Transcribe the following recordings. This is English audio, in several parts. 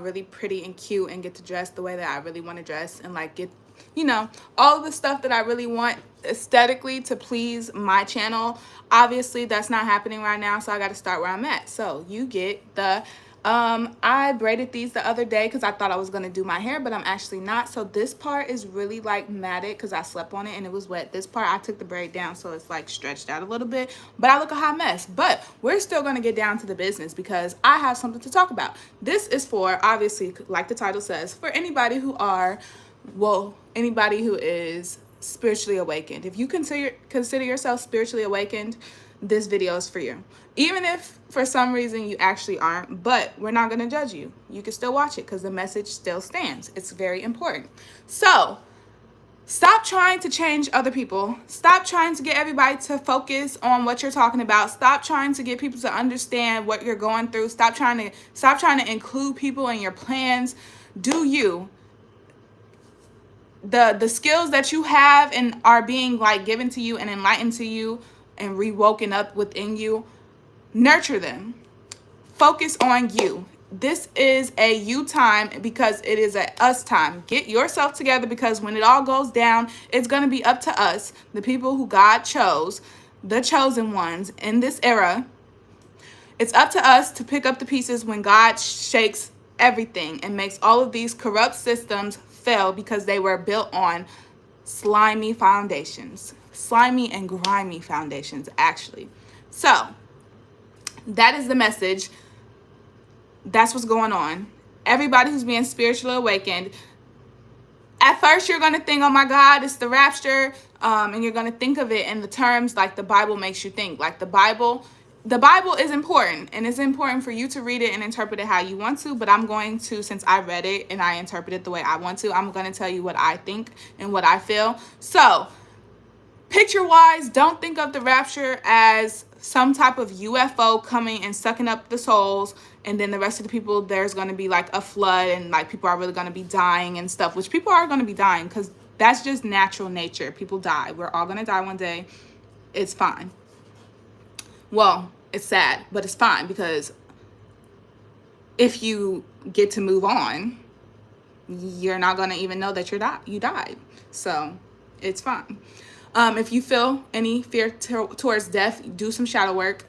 really pretty and cute and get to dress the way that I really want to dress and like get, you know, all of the stuff that I really want aesthetically to please my channel. Obviously that's not happening right now, so I got to start where I'm at. So you get the I braided these the other day because I thought I was going to do my hair, but I'm actually not. So this part is really like matted because I slept on it and it was wet. This part I took the braid down, so it's like stretched out a little bit, but I look a hot mess. But we're still going to get down to the business because I have something to talk about. This is for, obviously, like the title says, for anybody who anybody who is spiritually awakened. If you consider yourself spiritually awakened, this video is for you. Even if for some reason you actually aren't, but we're not going to judge you. You can still watch it because the message still stands. It's very important. So stop trying to change other people. Stop trying to get everybody to focus on what you're talking about. Stop trying to get people to understand what you're going through. Stop trying to include people in your plans. Do you. The skills that you have and are being like given to you and enlightened to you and rewoken up within you, nurture them. Focus on you. This is a you time because it is a us time. Get yourself together because when it all goes down, it's going to be up to us, the people who God chose, the chosen ones in this era. It's up to us to pick up the pieces when God shakes everything and makes all of these corrupt systems fail because they were built on slimy foundations. Slimy and grimy foundations, actually. So that is the message. That's what's going on. Everybody who's being spiritually awakened, at first you're going to think, oh my God, it's the rapture. And you're going to think of it in the terms like the Bible makes you think. Like the Bible is important, and it's important for you to read it and interpret it how you want to. But I'm going to, since I read it and I interpret it the way I want to, I'm going to tell you what I think and what I feel. So picture-wise, don't think of the rapture as some type of UFO coming and sucking up the souls, and then the rest of the people, there's going to be like a flood and like people are really going to be dying and stuff, which people are going to be dying because that's just natural nature. People die. We're all going to die one day. It's fine. Well, it's sad, but it's fine because if you get to move on, you're not going to even know that you died. So it's fine. If you feel any fear towards death, do some shadow work.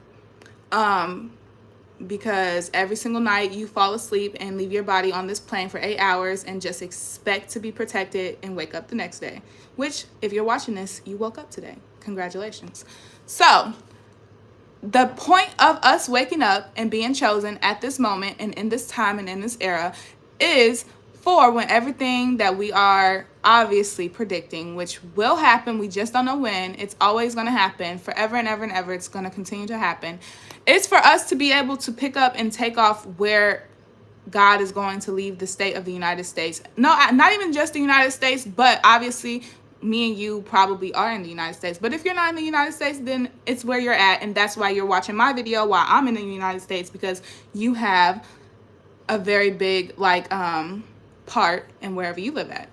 Because every single night you fall asleep and leave your body on this plane for 8 hours and just expect to be protected and wake up the next day. Which, if you're watching this, you woke up today. Congratulations. So the point of us waking up and being chosen at this moment and in this time and in this era is for when everything that we are obviously predicting, which will happen, we just don't know when, it's always going to happen forever and ever and ever, it's going to continue to happen. It's for us to be able to pick up and take off where God is going to leave the state of the United States. No, not even just the United States, but obviously me and you probably are in the United States. But if you're not in the United States, then it's where you're at. And that's why you're watching my video while I'm in the United States, because you have a very big part in wherever you live at,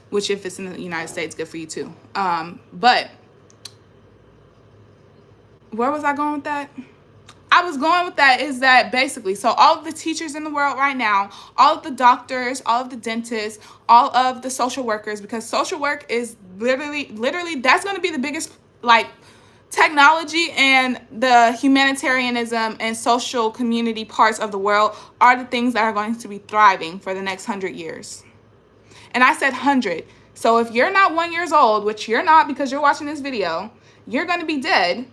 which if it's in the United States, good for you too. But where was I going with that? I was going with that is that basically, so all of the teachers in the world right now, all of the doctors, all of the dentists, all of the social workers, because social work is literally that's going to be the biggest, like, technology and the humanitarianism and social community parts of the world are the things that are going to be thriving for the next 100 years. And I said 100. So if you're not 1 year old, which you're not because you're watching this video, you're going to be dead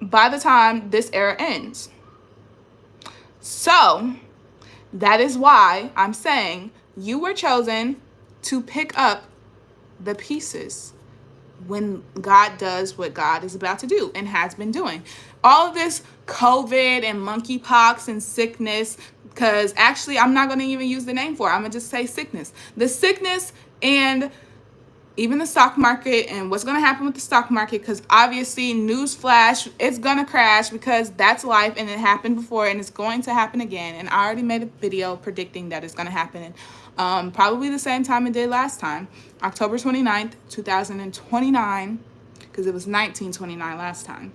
by the time this era ends. So that is why I'm saying you were chosen to pick up the pieces when God does what God is about to do and has been doing. All of this COVID and monkeypox and sickness, because actually I'm not going to even use the name for it. I'm going to just say sickness. The sickness and even the stock market and what's going to happen with the stock market, because obviously, newsflash, it's going to crash because that's life and it happened before and it's going to happen again. And I already made a video predicting that it's going to happen probably the same time it did last time, October 29th, 2029, because it was 1929 last time.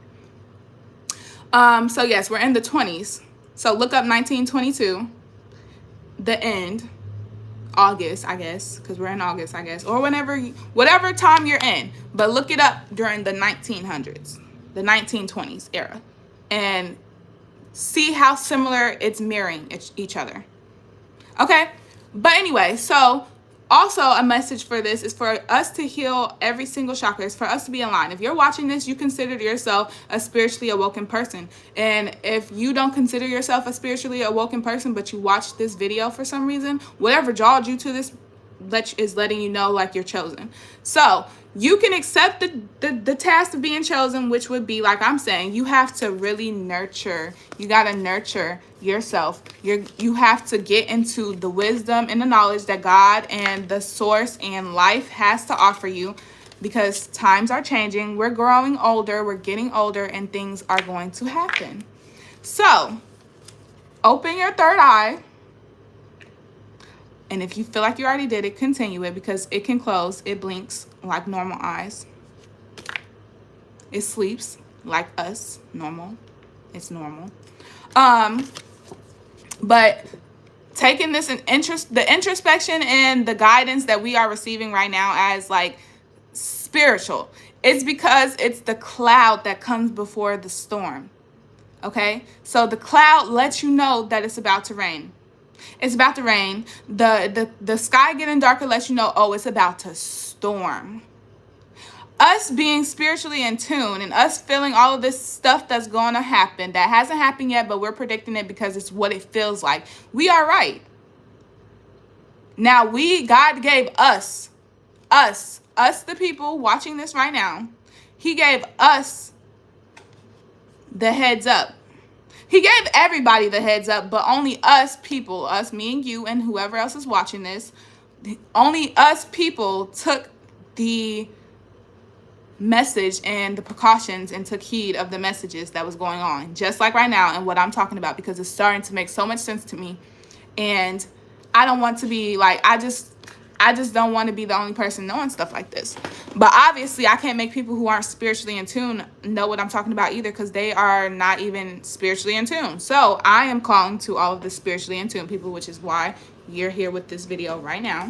So yes, we're in the 20s. So look up 1922. the end, August, I guess, because we're in August, I guess, or whatever time you're in, but look it up during the 1900s, the 1920s era, and see how similar it's mirroring each other. Okay? But anyway, so also a message for this is for us to heal every single chakra. It's for us to be in line. If you're watching this, you consider yourself a spiritually awoken person. And if you don't consider yourself a spiritually awoken person, but you watched this video for some reason, whatever jawed you to this is letting you know like you're chosen. So you can accept the task of being chosen, which would be, like I'm saying, you have to really nurture. You got to nurture yourself. You have to get into the wisdom and the knowledge that God and the source and life has to offer you, because times are changing. We're growing older. We're getting older, and things are going to happen. So open your third eye. And if you feel like you already did it, continue it, because it can close. It blinks like normal eyes. It sleeps like us, normal. It's normal. But taking this the introspection and the guidance that we are receiving right now as like spiritual, it's because it's the cloud that comes before the storm. Okay? So the cloud lets you know that it's about to rain. It's about to rain. The sky getting darker lets you know, oh, it's about to storm. Us being spiritually in tune and us feeling all of this stuff that's going to happen that hasn't happened yet, but we're predicting it because it's what it feels like. We are right. Now God gave us the people watching this right now, he gave us the heads up. He gave everybody the heads up, but only us people, us, me and you, and whoever else is watching this, only us people took the message and the precautions and took heed of the messages that was going on, just like right now and what I'm talking about, because it's starting to make so much sense to me. And I don't want to be like, I just don't want to be the only person knowing stuff like this. But obviously, I can't make people who aren't spiritually in tune know what I'm talking about either, because they are not even spiritually in tune. So I am calling to all of the spiritually in tune people, which is why you're here with this video right now.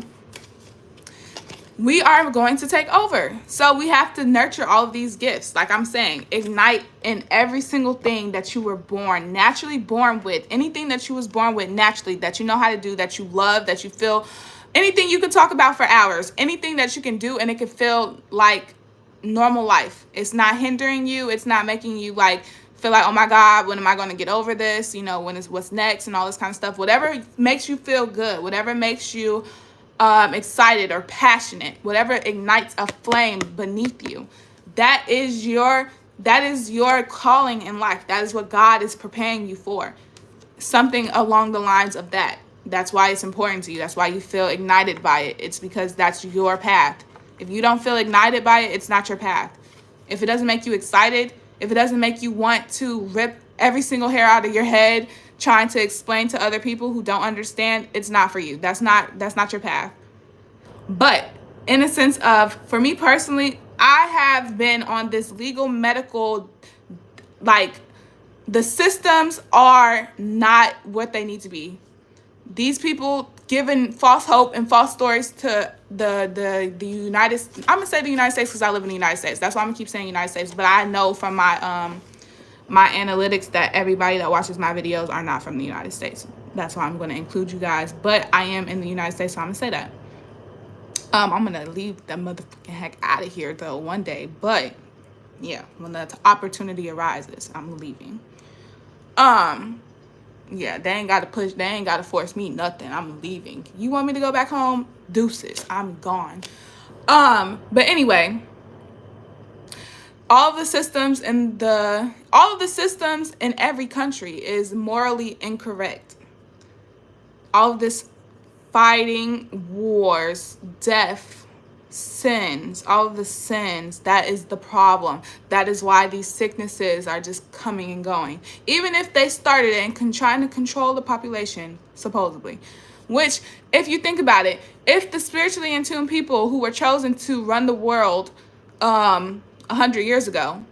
We are going to take over. So we have to nurture all of these gifts. Like I'm saying, ignite in every single thing that you were naturally born with. Anything that you was born with naturally, that you know how to do, that you love, that you feel. Anything you can talk about for hours, anything that you can do, and it can feel like normal life. It's not hindering you. It's not making you like feel like, oh my God, when am I going to get over this? You know, what's next and all this kind of stuff. Whatever makes you feel good, whatever makes you excited or passionate, whatever ignites a flame beneath you, that is your calling in life. That is what God is preparing you for. Something along the lines of that. That's why it's important to you. That's why you feel ignited by it. It's because that's your path. If you don't feel ignited by it, it's not your path. If it doesn't make you excited, if it doesn't make you want to rip every single hair out of your head trying to explain to other people who don't understand, it's not for you. That's not your path. But in a sense of, for me personally, I have been on this legal medical, like, the systems are not what they need to be. These people giving false hope and false stories to the United, I'm gonna say the United States because I live in the United States. That's why I'm gonna keep saying United States. But I know from my my analytics that everybody that watches my videos are not from the United States. That's why I'm gonna include you guys. But I am in the United States, so I'm gonna say that. I'm gonna leave that motherfucking heck out of here though one day. But yeah, when the opportunity arises, I'm leaving. Yeah, they ain't gotta force me nothing. I'm leaving. You want me to go back home? Deuces. I'm gone. But anyway, all of the systems in every country is morally incorrect. All of this fighting, wars, death, sins, all of the sins, that is the problem. That is why these sicknesses are just coming and going. Even if they started and trying to control the population, supposedly. Which, if you think about it, if the spiritually in tune people who were chosen to run the world 100 years ago,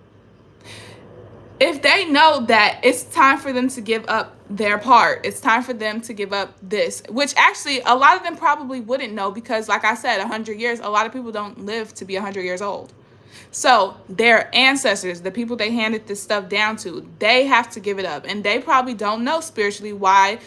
if they know that it's time for them to give up their part. It's time for them to give up this, which actually a lot of them probably wouldn't know, because like I said, 100 years, a lot of people don't live to be 100 years old. So their ancestors, the people they handed this stuff down to, they have to give it up. And they probably don't know spiritually why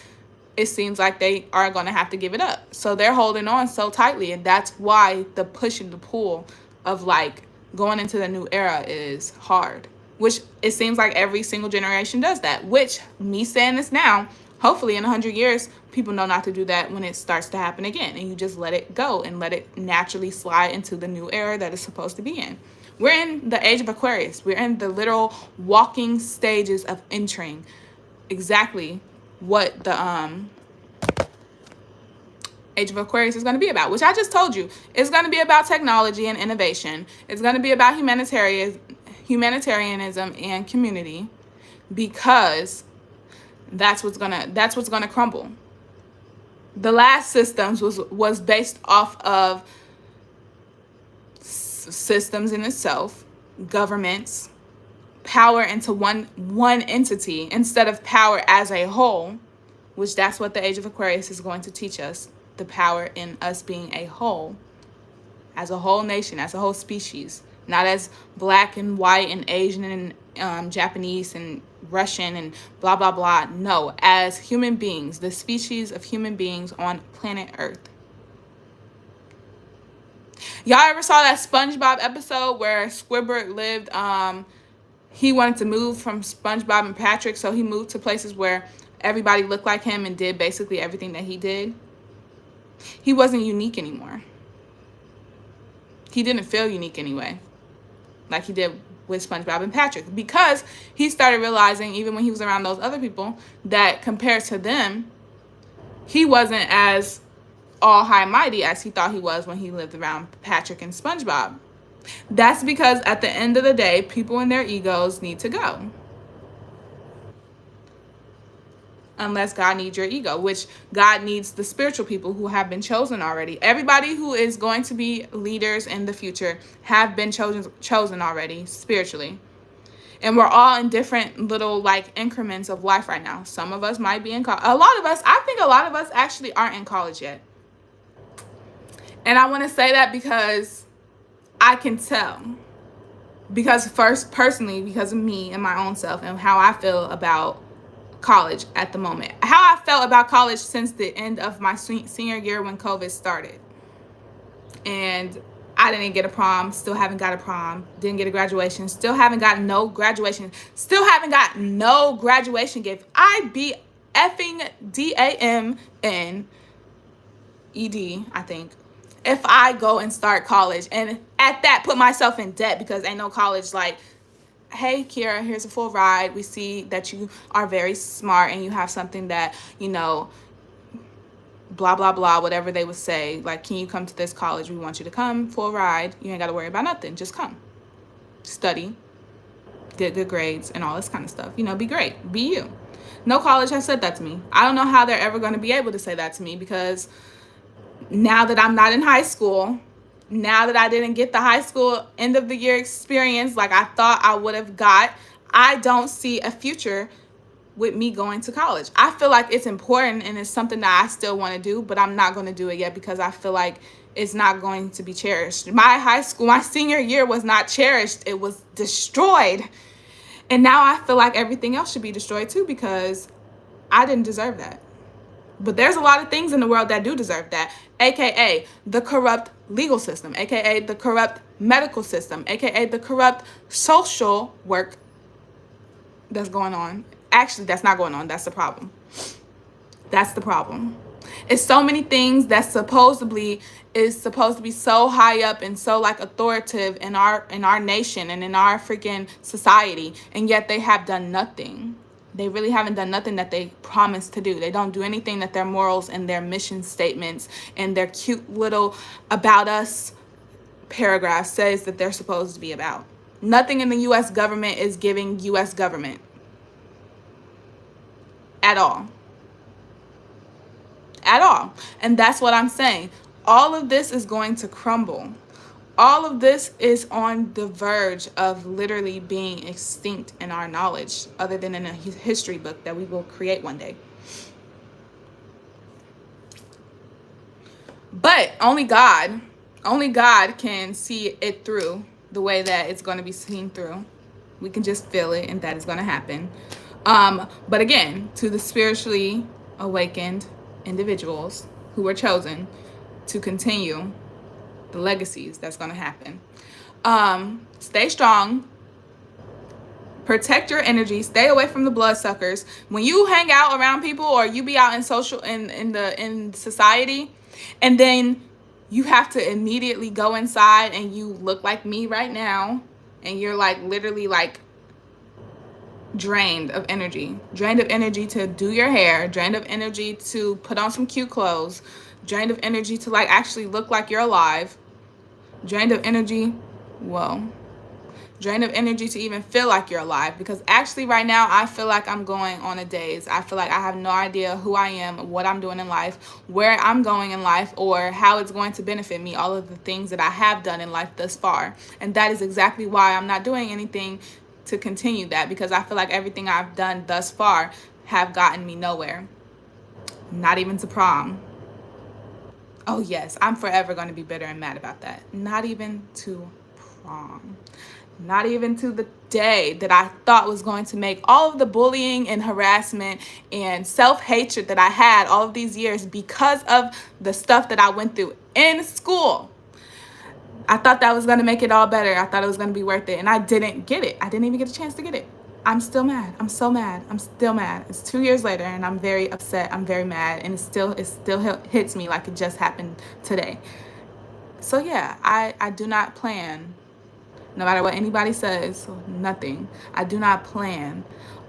it seems like they are going to have to give it up. So they're holding on so tightly. And that's why the push and the pull of like going into the new era is hard, which it seems like every single generation does that, which me saying this now, hopefully in 100 years, people know not to do that when it starts to happen again. And you just let it go and let it naturally slide into the new era that it's supposed to be in. We're in the age of Aquarius. We're in the literal walking stages of entering exactly what the age of Aquarius is going to be about, which I just told you. It's going to be about technology and innovation. It's going to be about humanitarianism and community, because that's what's gonna crumble. The last systems was based off of systems in itself, governments, power into one entity instead of power as a whole, which that's what the age of Aquarius is going to teach us, the power in us being a whole, as a whole nation, as a whole species, not as black and white and Asian and Japanese and Russian and blah, blah, blah. No, as human beings, the species of human beings on planet Earth. Y'all ever saw that SpongeBob episode where Squidward lived, he wanted to move from SpongeBob and Patrick, so he moved to places where everybody looked like him and did basically everything that he did? He wasn't unique anymore. He didn't feel unique anyway, like he did with SpongeBob and Patrick, because he started realizing, even when he was around those other people, that compared to them, he wasn't as all high mighty as he thought he was when he lived around Patrick and SpongeBob. That's because at the end of the day, people and their egos need to go. Unless God needs your ego, which God needs the spiritual people who have been chosen already. Everybody who is going to be leaders in the future have been chosen already spiritually. And we're all in different little like increments of life right now. Some of us might be in college. I think a lot of us actually aren't in college yet. And I want to say that because I can tell. Because personally, because of me and my own self and how I feel about college at the moment. How I felt about college since the end of my senior year when COVID started. And I didn't get a prom, still haven't got a prom, didn't get a graduation, still haven't got no graduation, still haven't got no graduation gift. I be effing DAMNED, I think, if I go and start college. And at that, put myself in debt because ain't no college like, hey, Keirra, here's a full ride. We see that you are very smart and you have something that, you know, blah, blah, blah, whatever they would say. Like, can you come to this college? We want you to come, full ride. You ain't got to worry about nothing. Just come. Study. Get good grades and all this kind of stuff. You know, be great. Be you. No college has said that to me. I don't know how they're ever going to be able to say that to me, because now that I'm not in high school, now that I didn't get the high school end of the year experience like I thought I would have got, I don't see a future with me going to college. I feel like it's important and it's something that I still want to do, but I'm not going to do it yet because I feel like it's not going to be cherished. My senior year was not cherished. It was destroyed. And now I feel like everything else should be destroyed too, because I didn't deserve that. But there's a lot of things in the world that do deserve that, aka the corrupt legal system, aka the corrupt medical system, aka the corrupt social work that's going on. Actually, that's not going on. That's the problem. That's the problem. It's so many things that supposedly is supposed to be so high up and so like authoritative in our nation and in our freaking society, and yet they have done nothing. They really haven't done nothing that they promised to do. They don't do anything that their morals and their mission statements and their cute little about us paragraph says that they're supposed to be about. Nothing in the U.S. government is giving U.S. government at all. At all. And that's what I'm saying. All of this is going to crumble. all of this is on the verge of literally being extinct in our knowledge, other than in a history book that we will create one day. But only God can see it through the way that it's going to be seen through. We can just feel it, and that is going to happen. But again, to the spiritually awakened individuals who were chosen to continue the legacies that's going to happen. Stay strong. Protect your energy. Stay away from the bloodsuckers. When you hang out around people, or you be out in society, and then you have to immediately go inside and you look like me right now, and you're like literally like drained of energy to do your hair, drained of energy to put on some cute clothes, drained of energy to like actually look like you're alive, drained of energy to even feel like you're alive. Because actually right now I feel like I'm going on a daze. I feel like I have no idea who I am, what I'm doing in life, where I'm going in life, or how it's going to benefit me, all of the things that I have done in life thus far. And that is exactly why I'm not doing anything to continue that, because I feel like everything I've done thus far have gotten me nowhere. Not even to prom. Oh yes, I'm forever going to be bitter and mad about that. Not even to prom. Not even to the day that I thought was going to make all of the bullying and harassment and self-hatred that I had all of these years because of the stuff that I went through in school. I thought that was going to make it all better. I thought it was going to be worth it. And I didn't get it. I didn't even get a chance to get it. I'm still mad. I'm so mad. I'm still mad. It's 2 years later and I'm very upset. I'm very mad. And it still hits me like it just happened today. So yeah, I do not plan, no matter what anybody says, nothing. I do not plan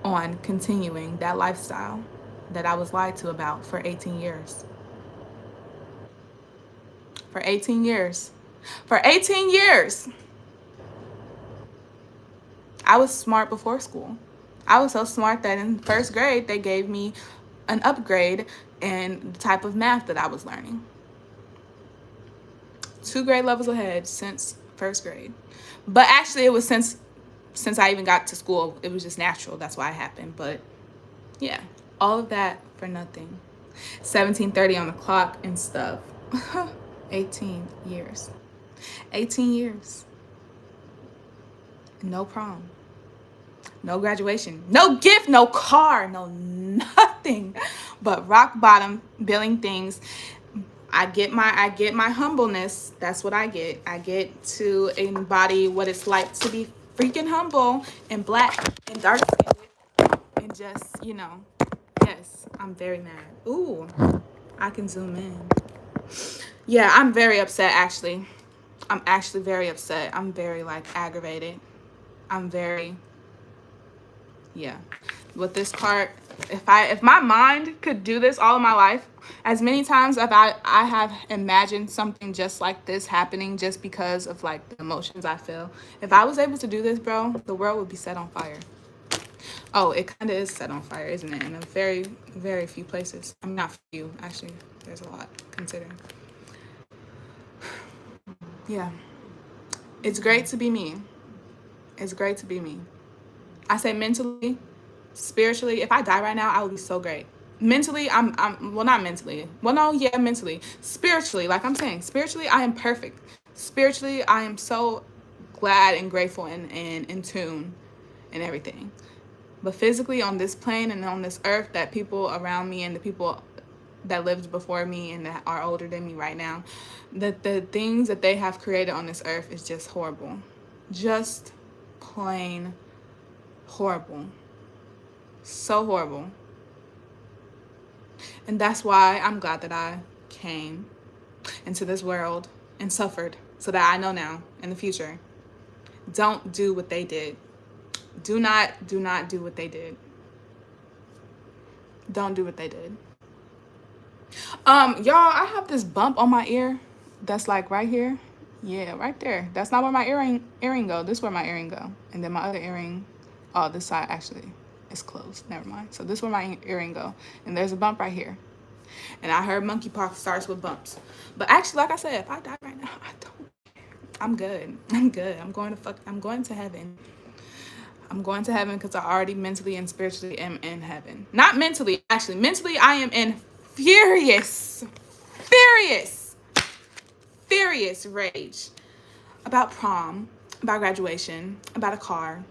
on continuing that lifestyle that I was lied to about for 18 years. For 18 years. For 18 years. I was smart before school. I was so smart that in first grade, they gave me an upgrade in the type of math that I was learning. 2 grade levels ahead since first grade. But actually, it was since I even got to school. It was just natural. That's why it happened. But yeah, all of that for nothing. 17:30 on the clock and stuff. 18 years. 18 years. No prom. No graduation. No gift. No car. No nothing. But rock bottom, billing things. I get my humbleness. That's what I get. I get to embody what it's like to be freaking humble and black and dark skinned and just, yes, I'm very mad. Ooh, I can zoom in. Yeah, I'm very upset actually. I'm actually very upset. I'm very aggravated. I'm very, yeah. With this card, if my mind could do this all of my life, as many times as I have imagined something just like this happening just because of the emotions I feel. If I was able to do this, bro, the world would be set on fire. Oh, it kind of is set on fire, isn't it? In a very, very few places. I mean, not few, actually. There's a lot considering. Yeah. It's great to be me. It's great to be me. I say mentally, spiritually, if I die right now, I will be so great. Mentally, I'm well, not mentally. Well, no, yeah, mentally. Spiritually, like I'm saying, spiritually, I am perfect. Spiritually, I am so glad and grateful and in tune and everything. But physically, on this plane and on this earth, that people around me and the people that lived before me and that are older than me right now, that the things that they have created on this earth is just horrible. Just plain horrible. So horrible. And that's why I'm glad that I came into this world and suffered, so that I know now in the future, don't do what they did. Do not do what they did. Don't do what they did. Y'all, I have this bump on my ear that's right here. Yeah, right there. That's not where my earring go. This is where my earring go. And then my other earring, oh, this side actually is closed. Never mind. So this is where my earring go. And there's a bump right here. And I heard monkeypox starts with bumps. But actually, like I said, if I die right now, I'm good. I'm good. I'm going to heaven. I'm going to heaven because I already mentally and spiritually am in heaven. Not mentally, actually. Mentally, I am in furious, furious, furious rage about prom, about graduation, about a car,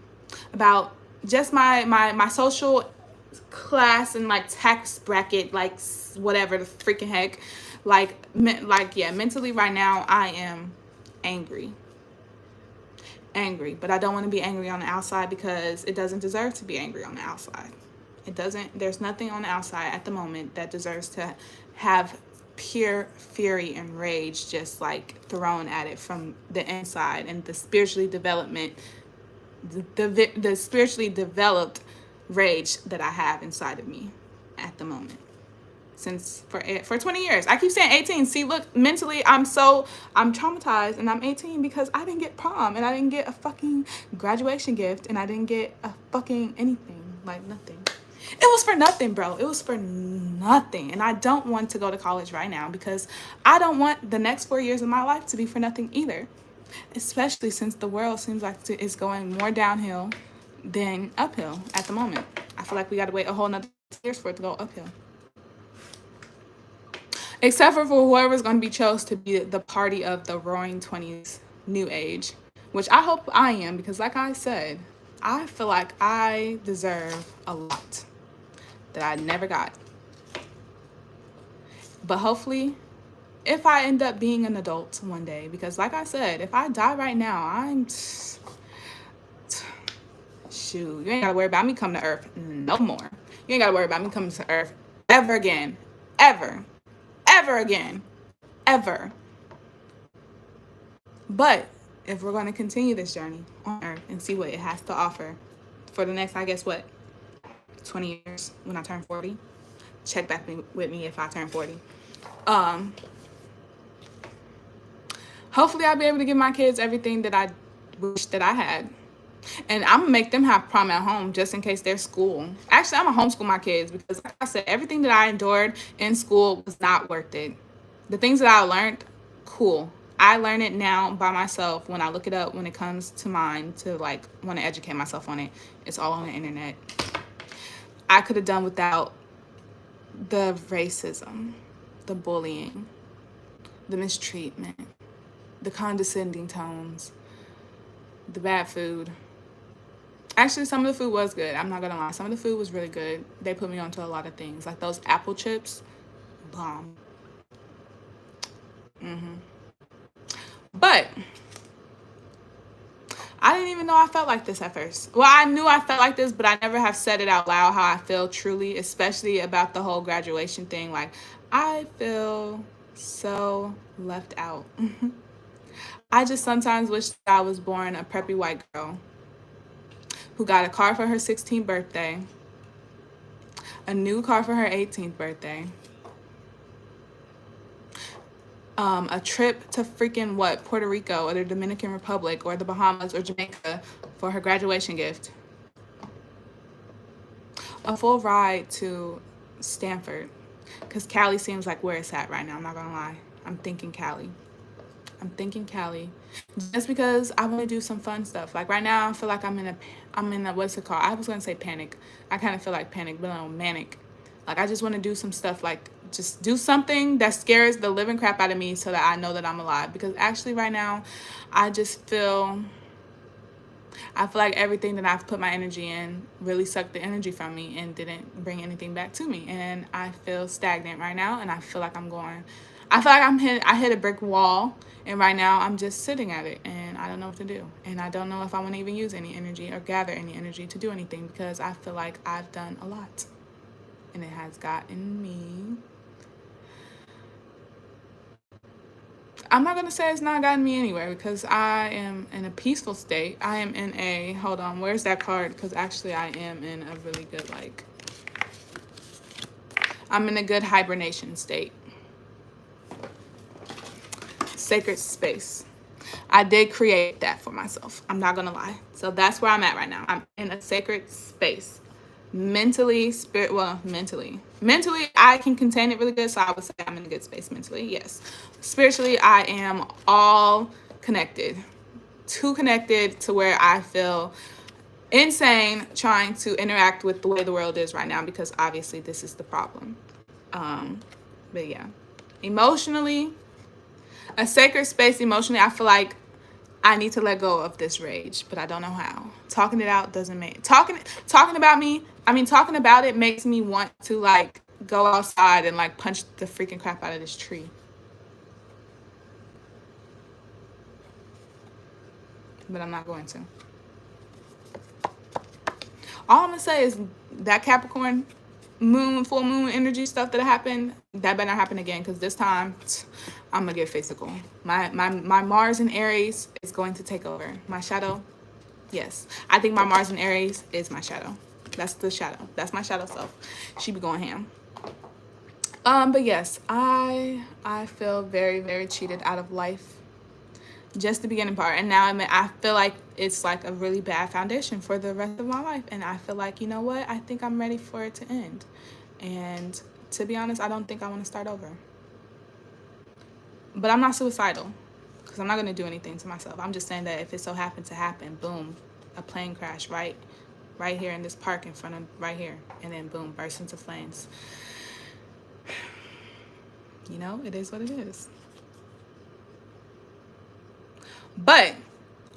about just my social class and like tax bracket, like whatever the freaking heck. Yeah, mentally right now I am angry. Angry, but I don't want to be angry on the outside because it doesn't deserve to be angry on the outside. It doesn't. There's nothing on the outside at the moment that deserves to have pure fury and rage just like thrown at it from the inside, and the spiritually the spiritually developed rage that I have inside of me at the moment. Since for 20 years. I keep saying 18. See, look, mentally I'm traumatized, and I'm 18 because I didn't get prom, and I didn't get a fucking graduation gift, and I didn't get a fucking anything. Like nothing. It was for nothing, bro. It was for nothing. And I don't want to go to college right now because I don't want the next 4 years of my life to be for nothing either. Especially since the world seems like it's going more downhill than uphill at the moment. I feel like we got to wait a whole nother years for it to go uphill. Except for whoever's going to be chose to be the party of the roaring 20s new age, which I hope I am, because like I said, I feel like I deserve a lot that I never got. But hopefully, if I end up being an adult one day, because like I said, if I die right now, shoot, you ain't got to worry about me coming to Earth no more. You ain't got to worry about me coming to Earth ever again. Ever again. Ever. But if we're going to continue this journey on Earth and see what it has to offer for the next, I guess, 20 years when I turn 40. Check back with me if I turn 40. Hopefully I'll be able to give my kids everything that I wish that I had. And I'm going to make them have prom at home just in case their school. Actually, I'm going to homeschool my kids because, like I said, everything that I endured in school was not worth it. The things that I learned, cool. I learn it now by myself when I look it up when it comes to mine to like want to educate myself on it. It's all on the internet. I could have done without the racism, the bullying, the mistreatment, the condescending tones, the bad food. Actually, some of the food was good. I'm not going to lie. Some of the food was really good. They put me onto a lot of things. Like those apple chips. Bomb. But I didn't even know I felt like this at first. Well, I knew I felt like this, but I never have said it out loud how I feel truly, especially about the whole graduation thing. Like, I feel so left out. I just sometimes wish that I was born a preppy white girl who got a car for her 16th birthday, a new car for her 18th birthday, a trip to freaking Puerto Rico or the Dominican Republic or the Bahamas or Jamaica for her graduation gift, a full ride to Stanford, because Cali seems like where it's at right now. I'm not gonna lie. I'm thinking Cali. Just because I want to do some fun stuff. Like right now, I feel like I'm in a what's it called? I was gonna say panic. I kind of feel like panic, but no, manic. Like I just want to do some stuff, like just do something that scares the living crap out of me so that I know that I'm alive. Because actually right now, I feel like everything that I've put my energy in really sucked the energy from me and didn't bring anything back to me. And I feel stagnant right now, and I feel like I hit a brick wall, and right now I'm just sitting at it, and I don't know what to do. And I don't know if I want to even use any energy or gather any energy to do anything, because I feel like I've done a lot, and it has gotten me. I'm not going to say it's not gotten me anywhere, because I am in a peaceful state. I am in a, hold on, where's that card? Because actually I am in a really good, I'm in a good hibernation state. Sacred space. I did create that for myself. I'm not going to lie. So that's where I'm at right now. I'm in a sacred space. Mentally, mentally, I can contain it really good. So I would say I'm in a good space mentally. Yes. Spiritually, I am all connected. Too connected to where I feel insane trying to interact with the way the world is right now, because obviously this is the problem. But yeah, emotionally, a sacred space emotionally, I feel like I need to let go of this rage, but I don't know how. Talking it out doesn't make talking about it makes me want to like go outside and like punch the freaking crap out of this tree. But I'm not going to. All I'm gonna say is that Capricorn full moon energy stuff that happened, that better not happen again, because this time I'm gonna get physical. My Mars in Aries is going to take over. My shadow, yes. I think my Mars in Aries is my shadow. That's the shadow. That's my shadow self. She be going ham. But yes, I feel very, very cheated out of life. Just the beginning part, and now I feel like it's like a really bad foundation for the rest of my life, and I feel like, you know what, I think I'm ready for it to end. And to be honest, I don't think I want to start over, but I'm not suicidal, because I'm not going to do anything to myself. I'm just saying that if it so happened to happen, boom, a plane crash right here in this park in front of right here, and then boom, burst into flames. You know, it is what it is. But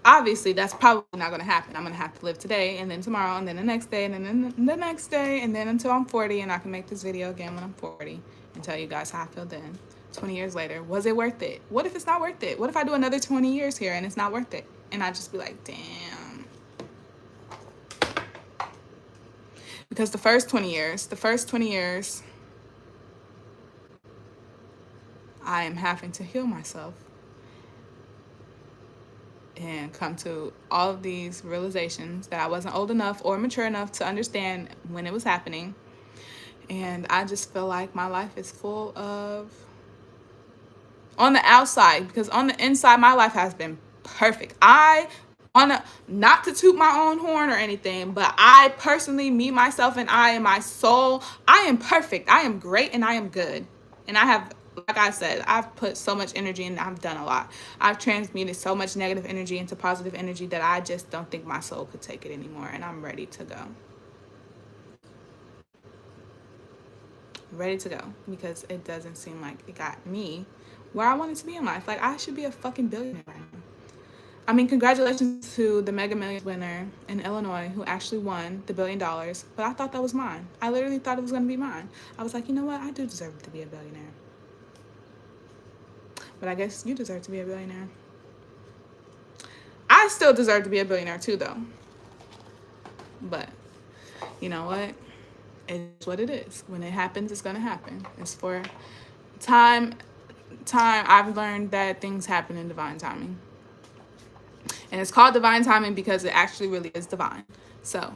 obviously that's probably not going to happen. I'm going to have to live today, and then tomorrow, and then the next day, and then the next day, and then until I'm 40, and I can make this video again when I'm 40 and tell you guys how I feel then. 20 years later, was it worth it? What if it's not worth it? What if I do another 20 years here and it's not worth it? And I just be like, damn. Because the first 20 years, I am having to heal myself and come to all of these realizations that I wasn't old enough or mature enough to understand when it was happening. And I just feel like my life is full of, on the outside, because on the inside, my life has been perfect. Not to toot my own horn or anything, but I personally, me, myself, and I, and my soul, I am perfect. I am great, and I am good. And I have, like I said, I've put so much energy and I've done a lot. I've transmuted so much negative energy into positive energy that I just don't think my soul could take it anymore. And I'm ready to go. Ready to go, because it doesn't seem like it got me where I wanted to be in life. Like, I should be a fucking billionaire right now. I mean, congratulations to the Mega Millions winner in Illinois who actually won the $1 billion, but I thought that was mine. I literally thought it was going to be mine. I was like, you know what? I do deserve to be a billionaire. But I guess you deserve to be a billionaire. I still deserve to be a billionaire too, though. But you know what? It's what it is. When it happens, it's going to happen. It's for time. I've learned that things happen in divine timing. And it's called divine timing because it actually really is divine. So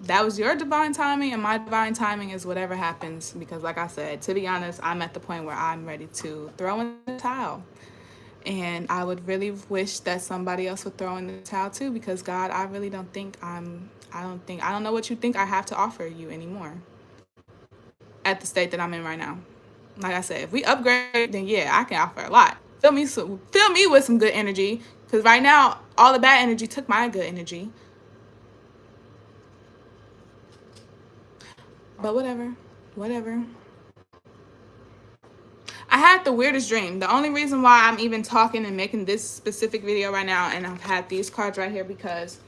that was your divine timing, and my divine timing is whatever happens. Because like I said, to be honest, I'm at the point where I'm ready to throw in the towel. And I would really wish that somebody else would throw in the towel too, because God, I really don't think I don't know what you think I have to offer you anymore at the state that I'm in right now. Like I said, if we upgrade, then yeah, I can offer a lot. Fill me with some good energy, because right now all the bad energy took my good energy. But whatever. I had the weirdest dream. The only reason why I'm even talking and making this specific video right now, and I've had these cards right here, because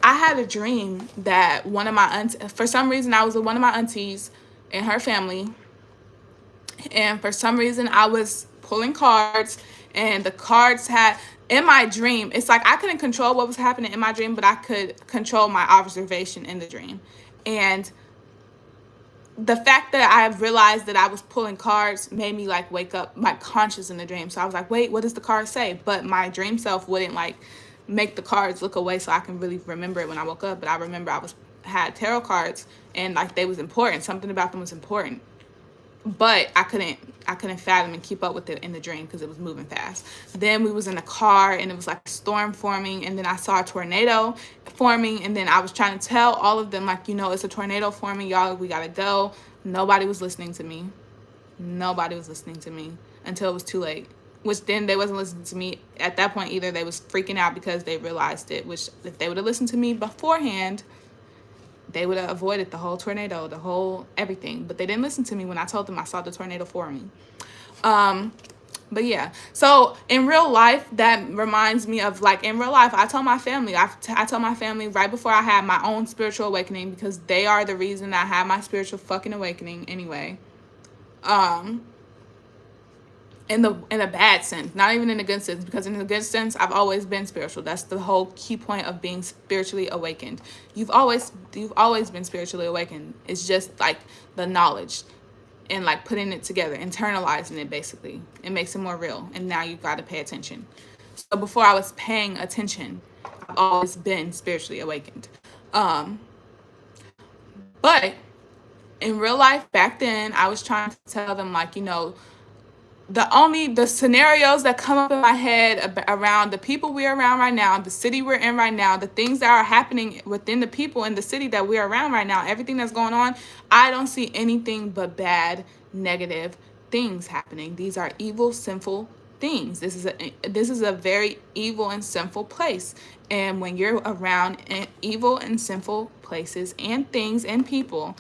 I had a dream that one of my aunties, for some reason I was with one of my aunties and her family, and for some reason I was pulling cards, and the cards had, in my dream, it's like I couldn't control what was happening in my dream, but I could control my observation in the dream. And the fact that I realized that I was pulling cards made me like wake up my conscious in the dream. So I was like, wait, what does the card say? But my dream self wouldn't like make the cards look away so I can really remember it when I woke up. But I remember I had tarot cards, and like they was important. Something about them was important. But I couldn't fathom and keep up with it in the dream because it was moving fast. Then we was in a car, and it was like a storm forming, and then I saw a tornado forming, and then I was trying to tell all of them, like, you know, it's a tornado forming, y'all, we gotta go. Nobody was listening to me until it was too late. which then they wasn't listening to me at that point either. They was freaking out because they realized it, which if they would have listened to me beforehand, they would have avoided the whole tornado, the whole everything. But they didn't listen to me when I told them I saw the tornado for me. But yeah, so in real life, that reminds me of, like, in real life, I told my family, I told my family right before I had my own spiritual awakening, because they are the reason I had my spiritual fucking awakening anyway. In a bad sense, not even in a good sense, because in a good sense, I've always been spiritual. That's the whole key point of being spiritually awakened. You've always been spiritually awakened. It's just like the knowledge and like putting it together, internalizing it. Basically, it makes it more real, and now you've got to pay attention. So before I was paying attention, I've always been spiritually awakened. But in real life back then, I was trying to tell them, like, you know, the scenarios that come up in my head around the people we're around right now, the city we're in right now, the things that are happening within the people in the city that we're around right now, everything that's going on, I don't see anything but bad, negative things happening. These are evil, sinful things. This is a very evil and sinful place. And when you're around evil and sinful places and things and people,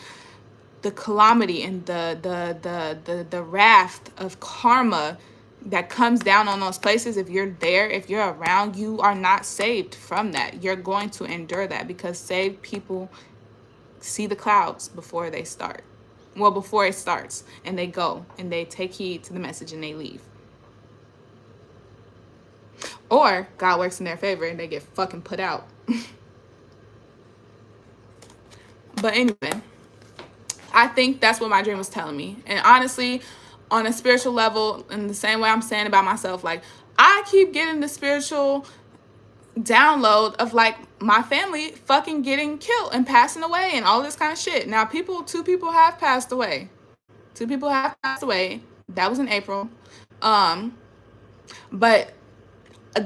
the calamity and the wrath of karma that comes down on those places, if you're there, if you're around, you are not saved from that. You're going to endure that, because saved people see the clouds before they start. Well, before it starts, and they go and they take heed to the message and they leave. Or God works in their favor and they get fucking put out. But anyway, I think that's what my dream was telling me. And honestly, on a spiritual level, in the same way I'm saying about myself, like, I keep getting the spiritual download of, like, my family fucking getting killed and passing away and all this kind of shit. Now, two people have passed away. That was in April. But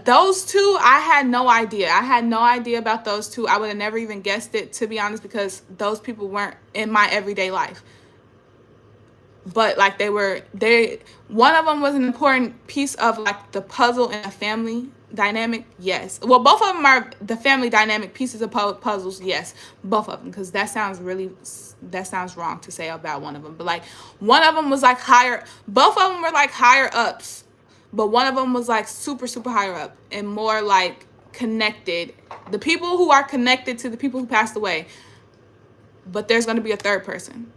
those two, I had no idea. I had no idea about those two. I would have never even guessed it, to be honest, because those people weren't in my everyday life. But like one of them was an important piece of, like, the puzzle in a family dynamic. Yes. Well, both of them are the family dynamic pieces of puzzles. Yes, both of them, because that sounds wrong to say about one of them. But like, one of them was like both of them were like higher ups. But one of them was like super, super higher up and more like connected. The people who are connected to the people who passed away. But there's going to be a third person.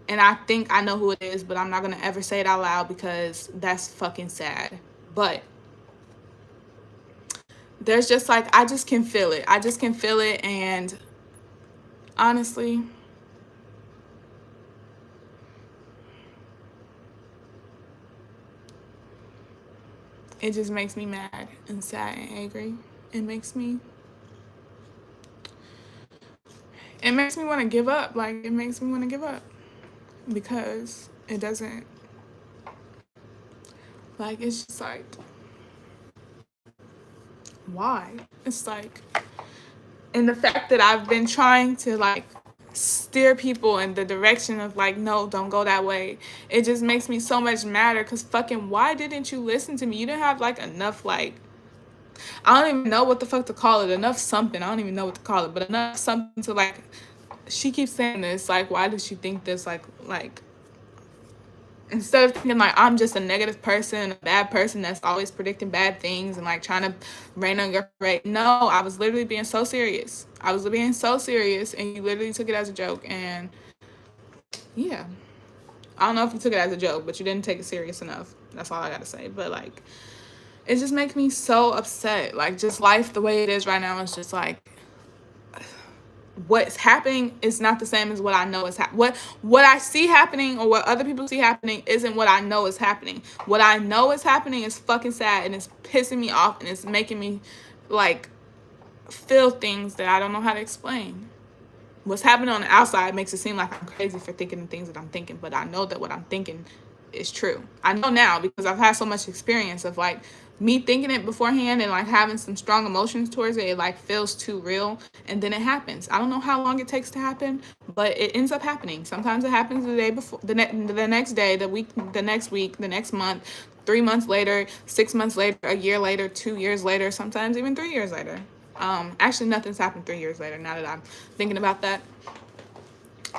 And I think I know who it is, but I'm not going to ever say it out loud because that's fucking sad. But there's just like, I just can feel it. And honestly, it just makes me mad and sad and angry. It makes me want to give up. Like, it makes me want to give up, because it doesn't, like, it's just like, why? It's like, and the fact that I've been trying to, like, steer people in the direction of, like, no, don't go that way, it just makes me so much madder, because fucking why didn't you listen to me? You didn't have, like, enough, like, I don't even know what the fuck to call it, enough something, I don't even know what to call it, but enough something to, like, she keeps saying this, like, why does she think this, like, instead of thinking like I'm just a negative person, a bad person that's always predicting bad things and like trying to rain on your parade. No, I was literally being so serious. And you literally took it as a joke. And yeah, I don't know if you took it as a joke, but you didn't take it serious enough. That's all I gotta say. But like, it just makes me so upset. Like, just life the way it is right now is just like, what's happening is not the same as what I know is happening. What I see happening or what other people see happening isn't what I know is happening. What I know is happening is fucking sad, and it's pissing me off, and it's making me like feel things that I don't know how to explain. What's happening on the outside makes it seem like I'm crazy for thinking the things that I'm thinking, but I know that what I'm thinking is true. I know now because I've had so much experience of like me thinking it beforehand and like having some strong emotions towards it. It like feels too real, and then it happens. I don't know how long it takes to happen, but it ends up happening. Sometimes it happens the day before, the next day, the next week, the next month, 3 months later, 6 months later, a year later, 2 years later, sometimes even 3 years later. Actually, nothing's happened 3 years later. Now that I'm thinking about that,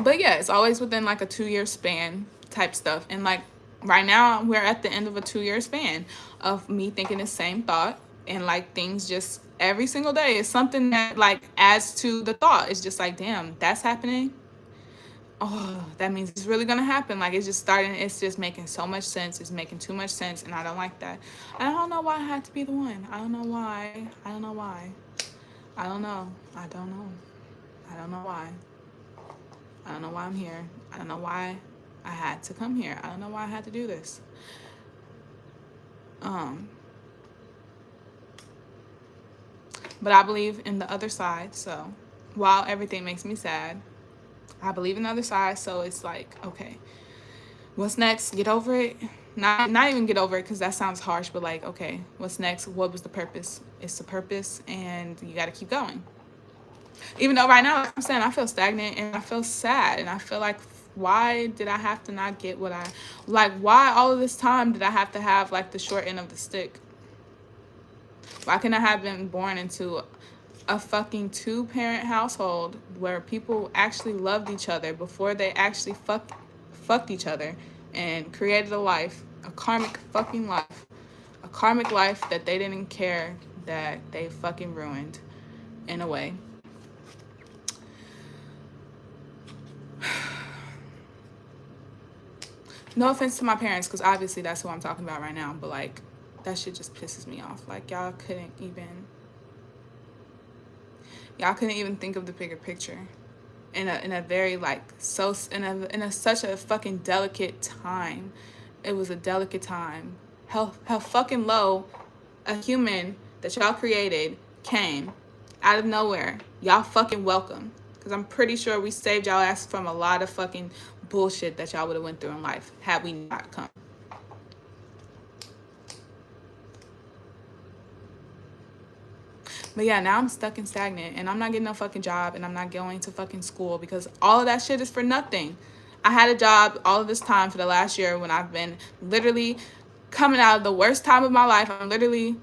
but yeah, it's always within like a 2 year span type stuff. And like right now, we're at the end of a 2 year span of me thinking the same thought, and like things just every single day is something that like adds to the thought. It's just like, damn, that's happening. Oh, that means it's really gonna happen. Like it's just starting. It's just making so much sense. It's making too much sense, and I don't like that. I don't know why I had to be the one. I don't know why. I don't know why. I don't know. I don't know. I don't know why. I don't know why I'm here. I don't know why I had to come here. I don't know why I had to do this. But I believe in the other side. So while everything makes me sad, I believe in the other side. So it's like, okay, what's next? Get over it. Not even get over it, because that sounds harsh, but like, okay, what's next? What was the purpose? It's the purpose, and you got to keep going. Even though right now, like I'm saying, I feel stagnant and I feel sad, and I feel like, why did I have to not get what I like? Why all of this time did I have to have like the short end of the stick? Why couldn't I have been born into a fucking 2-parent household where people actually loved each other before they actually fucked each other, and created a life, a karmic fucking life, a karmic life that they didn't care that they fucking ruined in a way. No offense to my parents, because obviously that's who I'm talking about right now, but like that shit just pisses me off. Like y'all couldn't even think of the bigger picture in a very like in a such a fucking delicate time. It was a delicate time. How fucking low a human that y'all created came out of nowhere. Y'all fucking welcome, because I'm pretty sure we saved y'all ass from a lot of fucking bullshit that y'all would have went through in life had we not come. But yeah, now I'm stuck and stagnant, and I'm not getting no fucking job, and I'm not going to fucking school, because all of that shit is for nothing. I had a job all of this time for the last year when I've been literally coming out of the worst time of my life. I'm literally,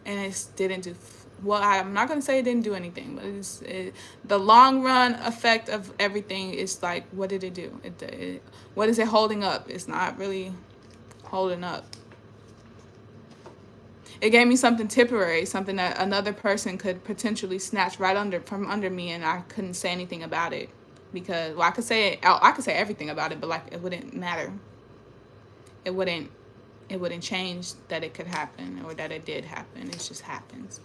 and it didn't do well. I'm not gonna say it didn't do anything, but the long run effect of everything is like, what did it do? What is it holding up? It's not really holding up. It gave me something temporary, something that another person could potentially snatch from under me, and I couldn't say anything about it, because I could say everything about it, but like it wouldn't matter. It wouldn't change that it could happen or that it did happen. It just happens.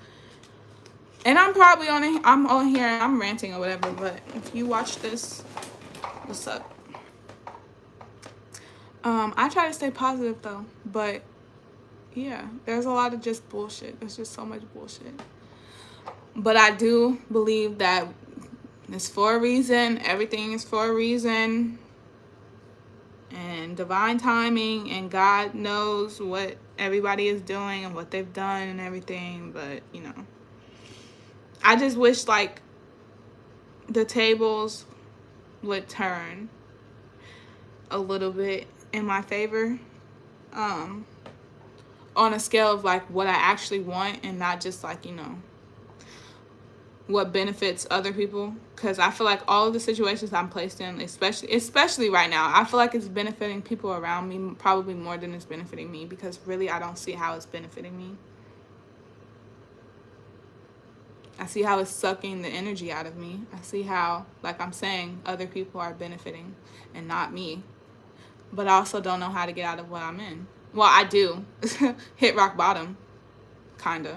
And I'm probably I'm on here and I'm ranting or whatever, but if you watch this, what's up? I try to stay positive though, but yeah, there's a lot of just bullshit. There's just so much bullshit. But I do believe that it's for a reason. Everything is for a reason. And divine timing, and God knows what everybody is doing and what they've done and everything. But, you know, I just wish like the tables would turn a little bit in my favor. On a scale of like what I actually want, and not just like, you know, what benefits other people. Because I feel like all of the situations I'm placed in, especially right now, I feel like it's benefiting people around me probably more than it's benefiting me, because really I don't see how it's benefiting me. I see how it's sucking the energy out of me. I see how, like I'm saying, other people are benefiting and not me. But I also don't know how to get out of what I'm in. Well, I do. Hit rock bottom, kind of.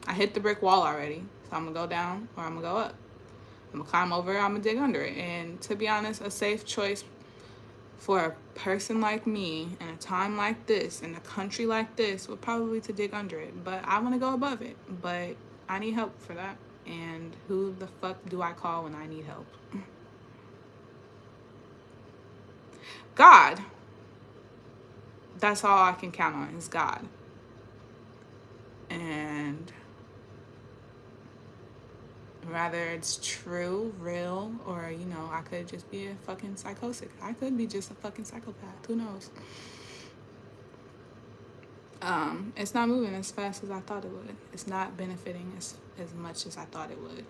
I hit the brick wall already. So I'm going to go down or I'm going to go up. I'm going to climb over, I'm going to dig under it. And to be honest, a safe choice for a person like me in a time like this, in a country like this, would probably to dig under it. But I want to go above it. But I need help for that. And who the fuck do I call when I need help? God. That's all I can count on is God. And whether it's true, real, or, you know, I could just be a fucking psychotic. I could be just a fucking psychopath. Who knows? It's not moving as fast as I thought it would. It's not benefiting as much as I thought it would.